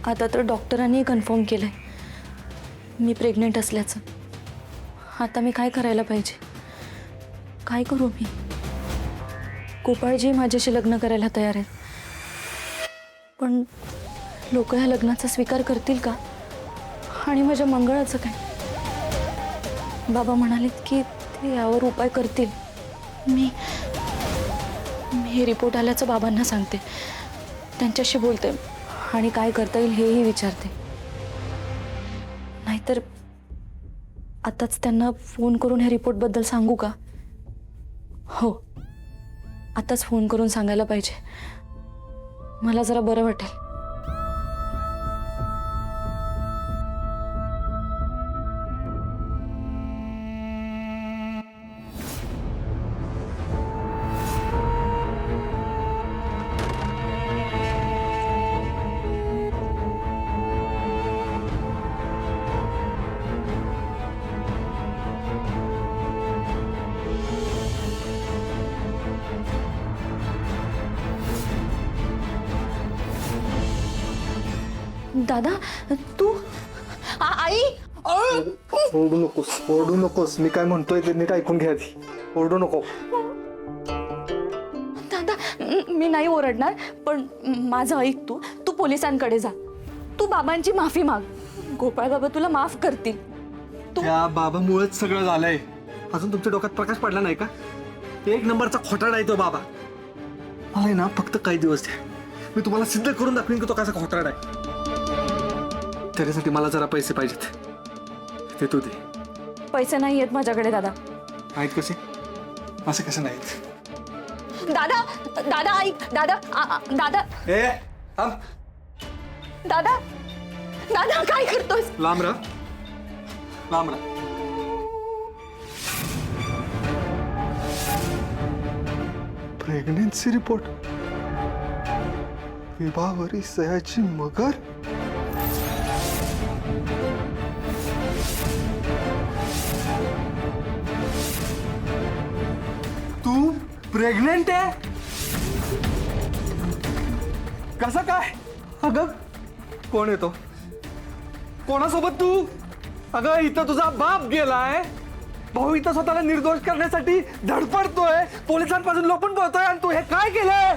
आता तर डॉक्टरांनी कन्फर्म केलंय मी प्रेग्नेंट असल्याचं. आता मी काय करायला पाहिजे? काय करू मी? गोपाळजी माझ्याशी लग्न करायला तयार आहेत, पण लोक ह्या लग्नाचा स्वीकार करतील का? आणि माझ्या मंगळाचं काय? बाबा म्हणालेत की ते यावर उपाय करतील. मी रिपोर्ट आल्याचं बाबांना सांगते, त्यांच्याशी बोलते आणि काय करता येईल हेही विचारते. नाहीतर आताच त्यांना फोन करून ह्या रिपोर्टबद्दल सांगू का? हो, आताच फोन करून सांगायला पाहिजे, मला जरा बरं वाटेल. दादा तू आई ओरडू नकोस. मी काय म्हणतोय ते नीट ऐकून घ्या आधी. ओरडू नको. दादा मी नाही ओरडणार, पण माझं ऐक. तू पोलिसांकडे जा. तू बाबांची माफी माग. गोपाळ बाबा तुला माफ करतील. त्या बाबामुळेच सगळं झालंय. अजून तुमच्या डोक्यात प्रकाश पडला नाही का? एक नंबरचा खोटारडा आहे तो बाबा. मला आहे ना फक्त काही दिवस द्या, मी तुम्हाला सिद्ध करून दाखवीन की तो कसा खोटारडा आहे. त्याच्यासाठी मला जरा पैसे पाहिजेत, ते तू दे. पैसे नाही आहेत माझ्याकडे दादा. आहेत कसे? असे कसे नाहीत? दादा दादा ऐक. दादा दादा ए थांब. दादा दादा काय करतोस? लांब राहा. प्रेग्नेन्सी रिपोर्ट, विवाहावरील सयाजी मगर. तू प्रेग्नेंट आहे? कसं काय? अगं कोण येतो? कोणासोबत तू? अगं इथं तुझा बाप गेलाय, भाऊ इथं स्वतःला निर्दोष करण्यासाठी धडपडतोय, पोलिसांपासून लपून पळतोय, आणि तू हे काय केलंय?